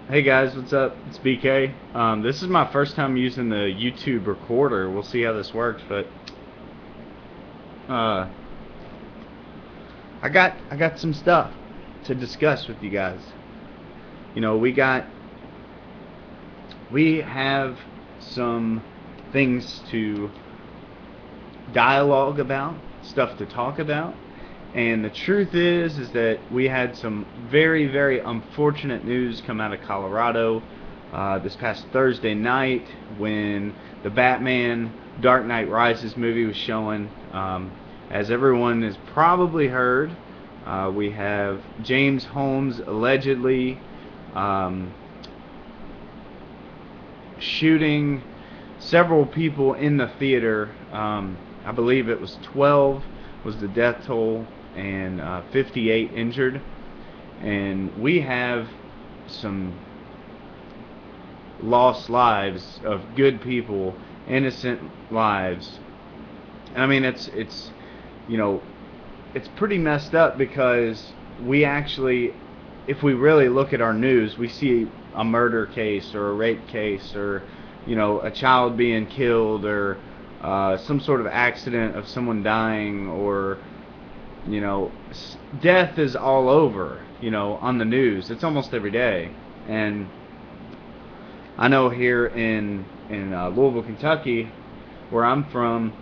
Hey guys, what's up? It's BK. This is my first time using the YouTube recorder. We'll see how this works, but uh, I got some stuff to discuss with you guys. You know, we have some things to dialogue about, stuff to talk about, and the truth is that we had some very unfortunate news come out of Colorado this past Thursday night when the Batman Dark Knight Rises movie was showing. As everyone has probably heard, we have James Holmes allegedly um, shooting several people in the theater. I believe it was 12 was the death toll, and 58 injured. And we have some lost lives of good people, innocent lives. And I mean, it's you know, it's pretty messed up because we actually, if we really look at our news, we see a murder case or a rape case or, a child being killed or some sort of accident of someone dying or, death is all over, on the news. It's almost every day. And I know here in Louisville, Kentucky, where I'm from,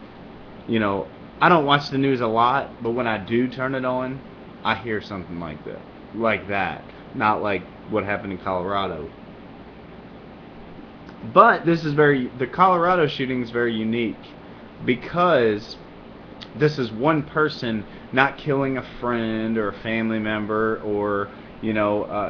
I don't watch the news a lot, but when I do turn it on, I hear something like that, not like what happened in Colorado. But the Colorado shooting is very unique because this is one person not killing a friend or a family member or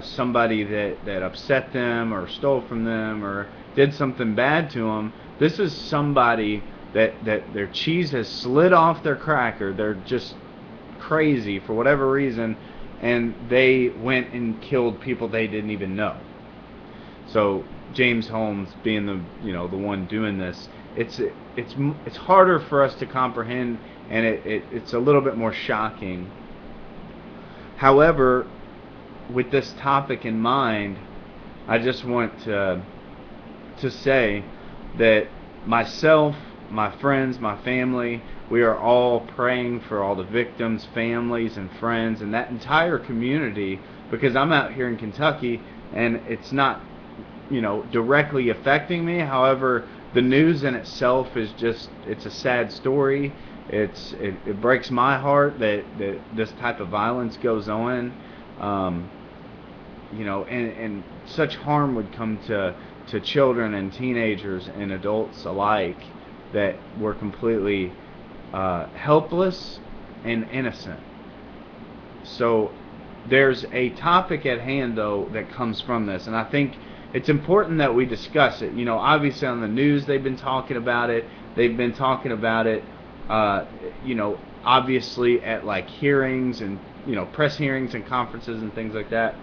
somebody that upset them or stole from them or did something bad to them. This is somebody that their cheese has slid off their cracker. They're just crazy for whatever reason, and they went and killed people they didn't even know. So James Holmes being the one doing this, it's harder for us to comprehend, and it's a little bit more shocking. However, with this topic in mind, I just want to say that myself, my friends, my family, we are all praying for all the victims, families, and friends, and that entire community, because I'm out here in Kentucky, and it's not, directly affecting me. However, the news in itself is it's a sad story. It breaks my heart that this type of violence goes on. And such harm would come to children and teenagers and adults alike that were completely helpless and innocent. So there's a topic at hand, though, that comes from this, and I think it's important that we discuss it. Obviously on the news they've been talking about it. They've been talking about it, obviously at like hearings and press hearings and conferences and things like that.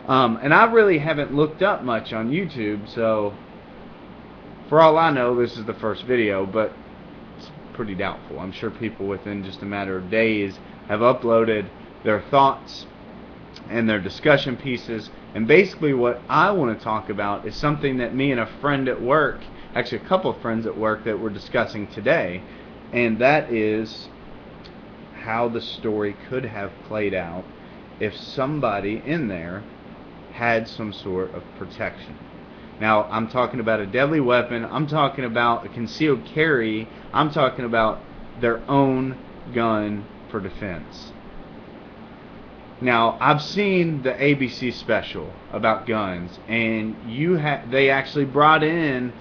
And I really haven't looked up much on YouTube, so for all I know, this is the first video, but it's pretty doubtful. I'm sure people within just a matter of days have uploaded their thoughts and their discussion pieces. And basically what I want to talk about is something that me and a friend at work, actually a couple of friends at work, that we're discussing today, and that is how the story could have played out if somebody in there had some sort of protection. Now, I'm talking about a deadly weapon. I'm talking about a concealed carry. I'm talking about their own gun for defense. Now, I've seen the ABC special about guns, and they actually brought in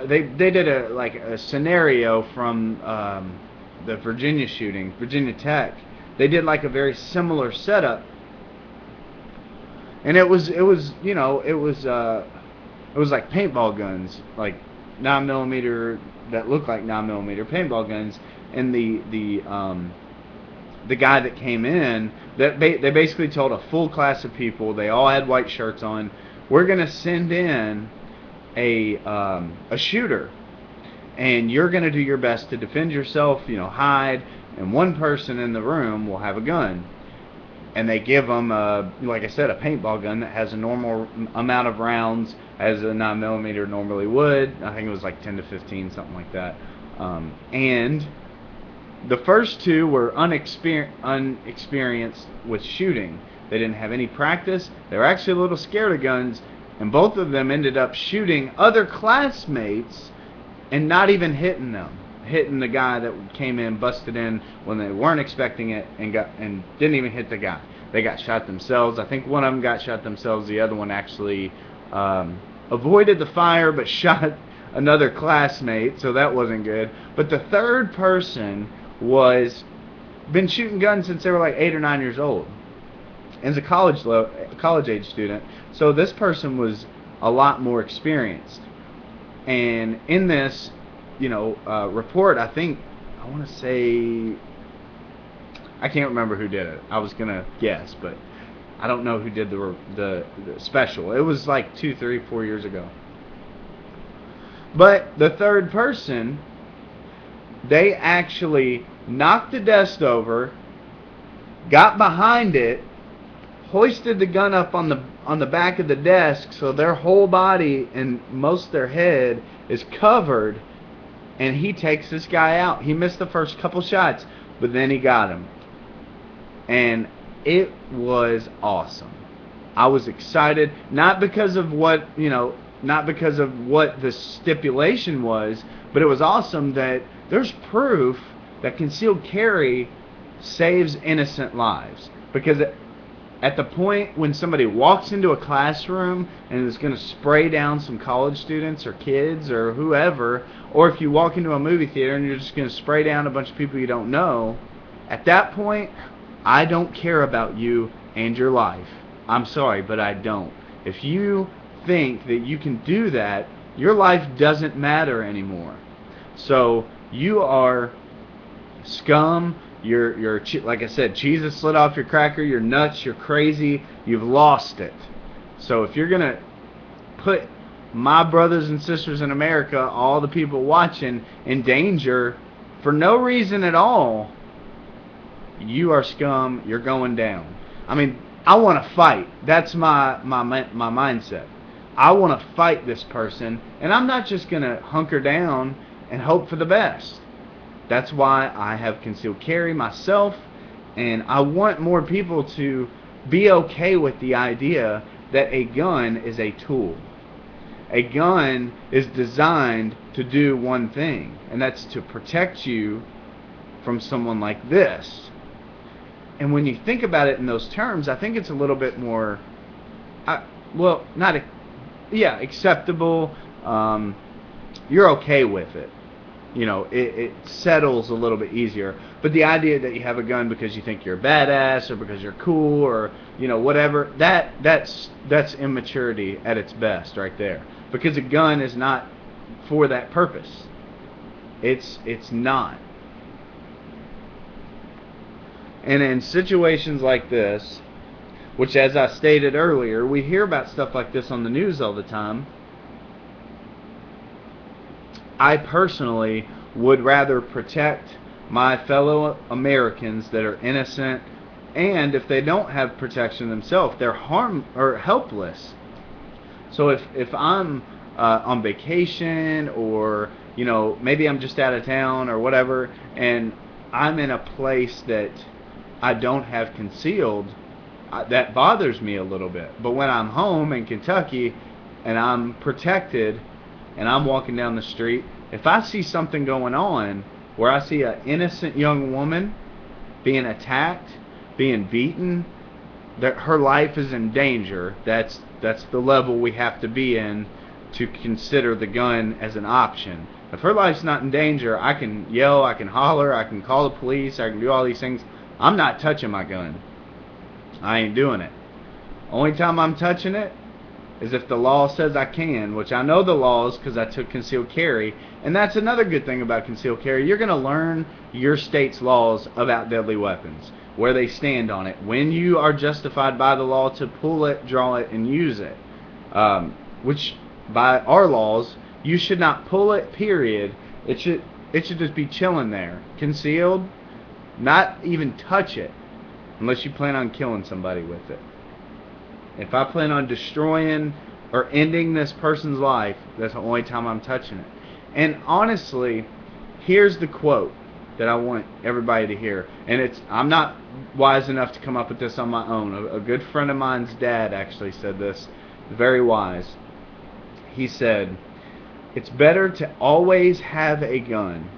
they did a scenario from the Virginia shooting, Virginia Tech. They did like a very similar setup, and it was like paintball guns, like 9mm, that looked like 9mm paintball guns, and the guy that came in, they basically told a full class of people, they all had white shirts on, we're going to send in a shooter, and you're going to do your best to defend yourself, hide, and one person in the room will have a gun. and they give them, like I said, a paintball gun that has a normal amount of rounds as a 9mm normally would. I think it was like 10 to 15, something like that. And the first two were unexperienced with shooting. They didn't have any practice. They were actually a little scared of guns, and both of them ended up shooting other classmates and not even hitting them. Hitting the guy that came in, busted in when they weren't expecting it, and didn't even hit the guy. They got shot themselves. I think one of them got shot themselves. The other one actually avoided the fire but shot another classmate, so that wasn't good. But the third person was been shooting guns since they were like 8 or 9 years old. As a college age student, so this person was a lot more experienced. And in this, report, I want to say, I can't remember who did it. I was gonna guess, but I don't know who did the special. It was like 2, 3, 4 years ago. But the third person, they actually knocked the desk over, got behind it, hoisted the gun up on the back of the desk, so their whole body and most of their head is covered, and he takes this guy out. He missed the first couple shots, but then he got him. And it was awesome. I was excited, not because of what the stipulation was, but it was awesome that there's proof that concealed carry saves innocent lives. Because at the point when somebody walks into a classroom and is going to spray down some college students or kids or whoever, or if you walk into a movie theater and you're just going to spray down a bunch of people you don't know, at that point, I don't care about you and your life. I'm sorry, but I don't. If you think that you can do that, your life doesn't matter anymore. So you are scum. You're like I said, cheese has slid off your cracker. You're nuts. You're crazy. You've lost it. So if you're gonna put my brothers and sisters in America, all the people watching, in danger for no reason at all, you are scum. You're going down. I mean, I want to fight. That's my mindset. I want to fight this person, and I'm not just gonna hunker down and hope for the best. That's why I have concealed carry myself, and I want more people to be okay with the idea that a gun is a tool. A gun is designed to do one thing, and that's to protect you from someone like this. And when you think about it in those terms, I think it's a little bit more, acceptable. You're okay with it. It settles a little bit easier. But the idea that you have a gun because you think you're a badass or because you're cool or whatever, that's immaturity at its best right there. Because a gun is not for that purpose. It's not. And in situations like this, which as I stated earlier, we hear about stuff like this on the news all the time, I personally would rather protect my fellow Americans that are innocent, and if they don't have protection themselves, they're helpless. So if I'm on vacation, or maybe I'm just out of town or whatever, and I'm in a place that I don't have concealed, that bothers me a little bit. But when I'm home in Kentucky and I'm protected and I'm walking down the street, if I see something going on where I see an innocent young woman being attacked, being beaten, that her life is in danger, that's the level we have to be in to consider the gun as an option. If her life's not in danger, I can yell, I can holler, I can call the police, I can do all these things. I'm not touching my gun. I ain't doing it. Only time I'm touching it is if the law says I can, which I know the laws because I took concealed carry. And that's another good thing about concealed carry. You're going to learn your state's laws about deadly weapons, where they stand on it, when you are justified by the law to pull it, draw it, and use it. Which, by our laws, you should not pull it, period. It should just be chilling there. Concealed, not even touch it. unless you plan on killing somebody with it. If I plan on destroying or ending this person's life, that's the only time I'm touching it. And honestly, here's the quote that I want everybody to hear. And I'm not wise enough to come up with this on my own. A good friend of mine's dad actually said this. Very wise. He said, "It's better to always have a gun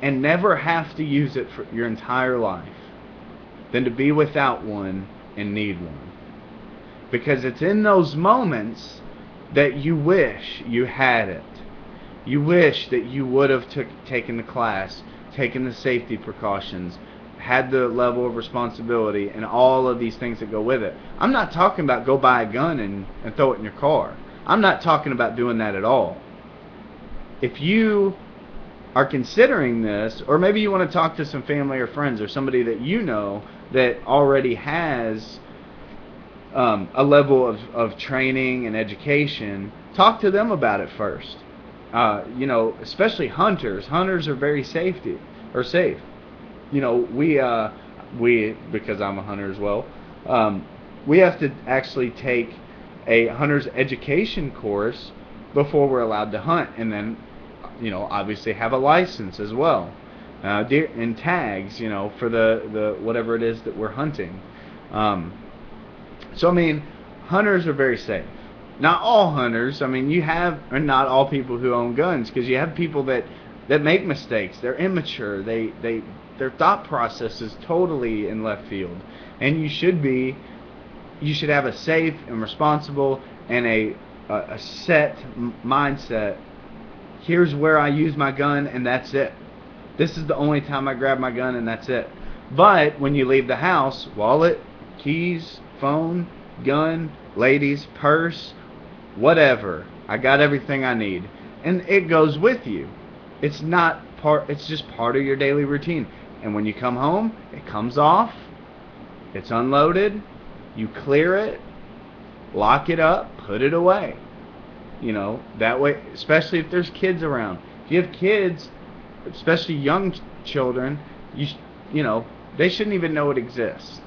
and never have to use it for your entire life than to be without one and need one." Because it's in those moments that you wish you had it. You wish that you would have taken the class, taken the safety precautions, had the level of responsibility, and all of these things that go with it. I'm not talking about go buy a gun and throw it in your car. I'm not talking about doing that at all. If you are considering this, or maybe you want to talk to some family or friends or somebody that you know that already has a level of training and education, talk to them about it first. Especially hunters. Hunters are very safe. We because I'm a hunter as well, we have to actually take a hunter's education course before we're allowed to hunt, and then, obviously have a license as well, and tags, for the whatever it is that we're hunting. So, hunters are very safe. Not all hunters. Or not all people who own guns, because you have people that make mistakes. They're immature. Their thought process is totally in left field. And you should have a safe and responsible and a set mindset. Here's where I use my gun, and that's it. This is the only time I grab my gun, and that's it. But when you leave the house, wallet, keys, phone, gun, ladies, purse, whatever, I got everything I need, and it goes with you. It's just part of your daily routine. And when you come home, it comes off, it's unloaded, you clear it, lock it up, put it away. That way, especially if there's kids around. If you have kids, especially young children, they shouldn't even know it exists.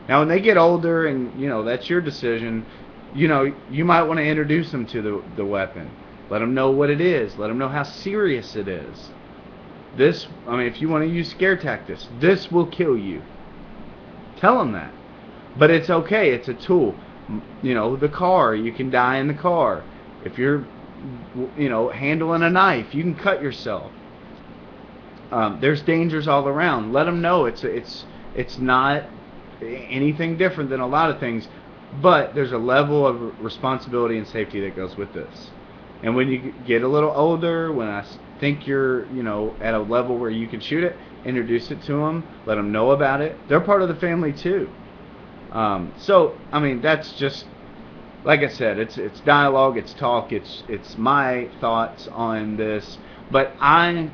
Now, when they get older, and that's your decision, you might want to introduce them to the weapon. Let them know what it is. Let them know how serious it is. If you want to use scare tactics, this will kill you. Tell them that. But it's okay. It's a tool. The car, you can die in the car. If you're, handling a knife, you can cut yourself. There's dangers all around. Let them know it's not anything different than a lot of things, but there's a level of responsibility and safety that goes with this. And when you get a little older, when I think you're at a level where you can shoot it, introduce it to them, let them know about it. They're part of the family too. That's just, like I said, it's dialogue, it's talk, it's my thoughts on this, but I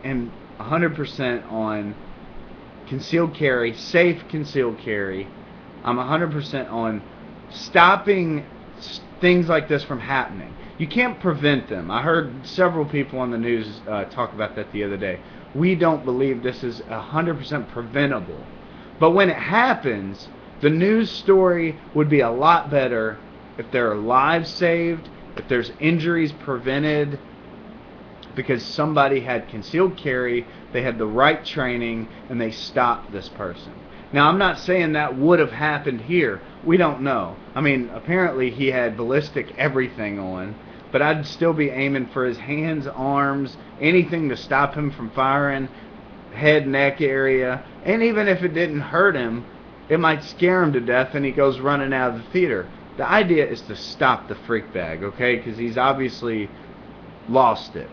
am 100% on concealed carry, safe concealed carry. I'm 100% on stopping things like this from happening. You can't prevent them. I heard several people on the news talk about that the other day. We don't believe this is 100% preventable. But when it happens, the news story would be a lot better if there are lives saved, if there's injuries prevented, because somebody had concealed carry, they had the right training, and they stopped this person. Now, I'm not saying that would have happened here. We don't know. Apparently he had ballistic everything on, but I'd still be aiming for his hands, arms, anything to stop him from firing, head, neck area. And even if it didn't hurt him, it might scare him to death and he goes running out of the theater. The idea is to stop the freak bag, okay? Because he's obviously lost it,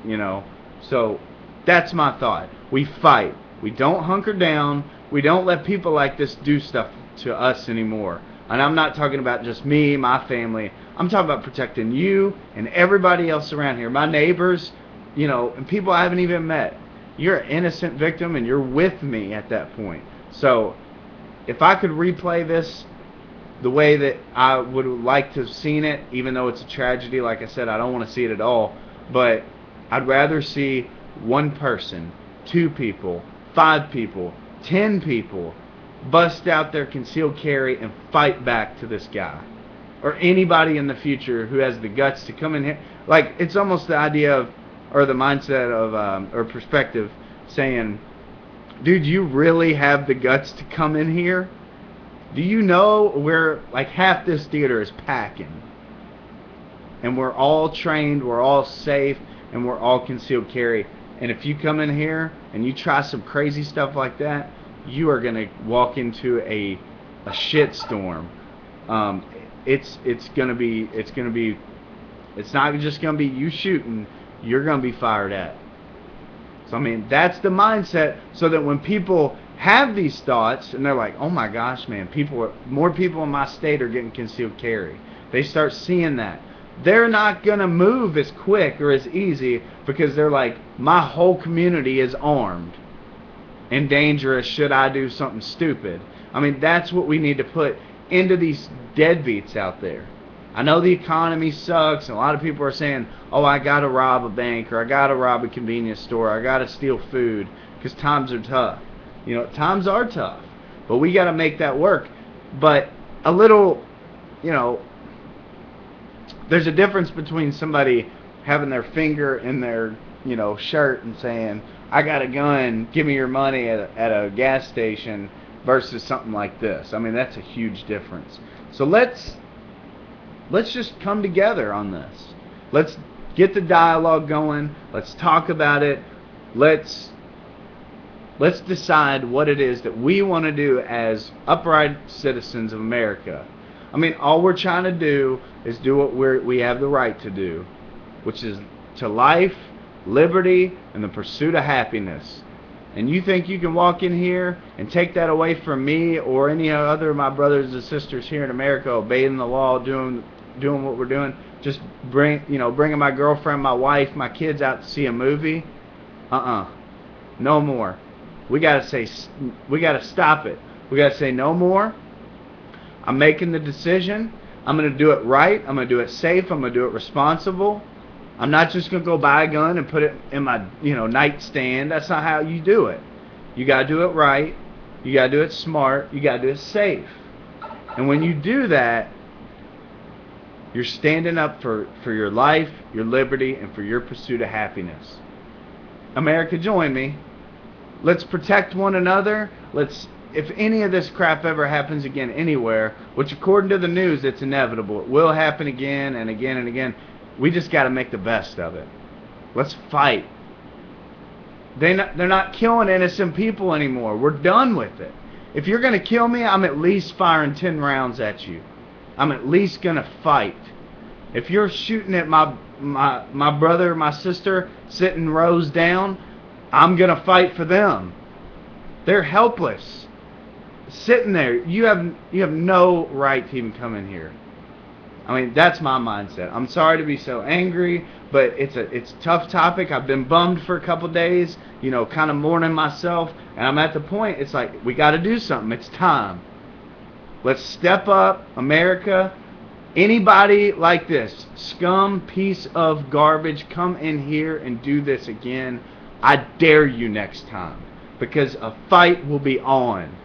So that's my thought. We fight. We don't hunker down. We don't let people like this do stuff to us anymore. And I'm not talking about just me, my family. I'm talking about protecting you and everybody else around here. My neighbors, and people I haven't even met. You're an innocent victim and you're with me at that point. So if I could replay this the way that I would like to have seen it, even though it's a tragedy, like I said, I don't want to see it at all. But I'd rather see one person, 2 people, 5 people, 10 people bust out their concealed carry and fight back to this guy. Or anybody in the future who has the guts to come in here. Like, it's almost the idea of, or the mindset of, or perspective saying, dude, you really have the guts to come in here? Do you know where, like, half this theater is packing? And we're all trained, we're all safe, and we're all concealed carry. And if you come in here and you try some crazy stuff like that, you are going to walk into a shitstorm. It's not just going to be you shooting, you're going to be fired at. So I mean, that's the mindset, so that when people have these thoughts and they're like, oh my gosh, man, more people in my state are getting concealed carry. They start seeing that. They're not going to move as quick or as easy because they're like, my whole community is armed and dangerous should I do something stupid. I mean, that's what we need to put into these deadbeats out there. I know the economy sucks, and a lot of people are saying, oh, I got to rob a bank, or I got to rob a convenience store, or I got to steal food, because times are tough. You know, times are tough, but we got to make that work. But a little, you know, there's a difference between somebody having their finger in their, you know, shirt and saying, I got a gun, give me your money at a gas station, versus something like this. I mean, that's a huge difference. So let's just come together on this. Let's get the dialogue going. Let's talk about it. Let's decide what it is that we want to do as upright citizens of America. I mean, all we're trying to do is do what we have the right to do, which is to life, liberty, and the pursuit of happiness. And you think you can walk in here and take that away from me or any other of my brothers and sisters here in America, obeying the law, doing what we're doing, just bringing my girlfriend, my wife, my kids out to see a movie? No more. We gotta stop it. We gotta say no more. I'm making the decision. I'm gonna do it right. I'm gonna do it safe. I'm gonna do it responsible. I'm not just gonna go buy a gun and put it in my nightstand. That's not how you do it. You gotta do it right. You gotta do it smart. You gotta do it safe. And when you do that, you're standing up for your life, your liberty, and for your pursuit of happiness. America, join me. Let's protect one another. If any of this crap ever happens again anywhere, which according to the news, it's inevitable. It will happen again and again and again. We just got to make the best of it. Let's fight. They're not killing innocent people anymore. We're done with it. If you're going to kill me, I'm at least firing 10 rounds at you. I'm at least going to fight. If you're shooting at my brother, my sister, sitting rows down, I'm going to fight for them. They're helpless. Sitting there, you have no right to even come in here. I mean, that's my mindset. I'm sorry to be so angry, but it's a tough topic. I've been bummed for a couple days, kind of mourning myself, and I'm at the point, it's like, we got to do something. It's time. Let's step up, America. Anybody like this, scum, piece of garbage, come in here and do this again. I dare you next time, because a fight will be on.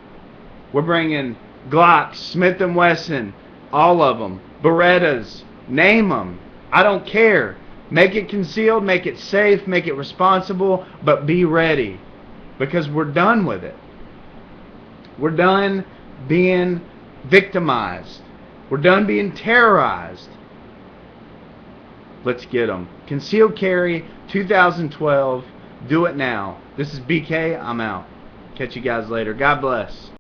We're bringing Glocks, Smith & Wesson, all of them, Berettas, name them. I don't care. Make it concealed, make it safe, make it responsible, but be ready, because we're done with it. We're done being victimized. We're done being terrorized. Let's get them. Concealed carry 2012. Do it now. This is BK. I'm out. Catch you guys later. God bless.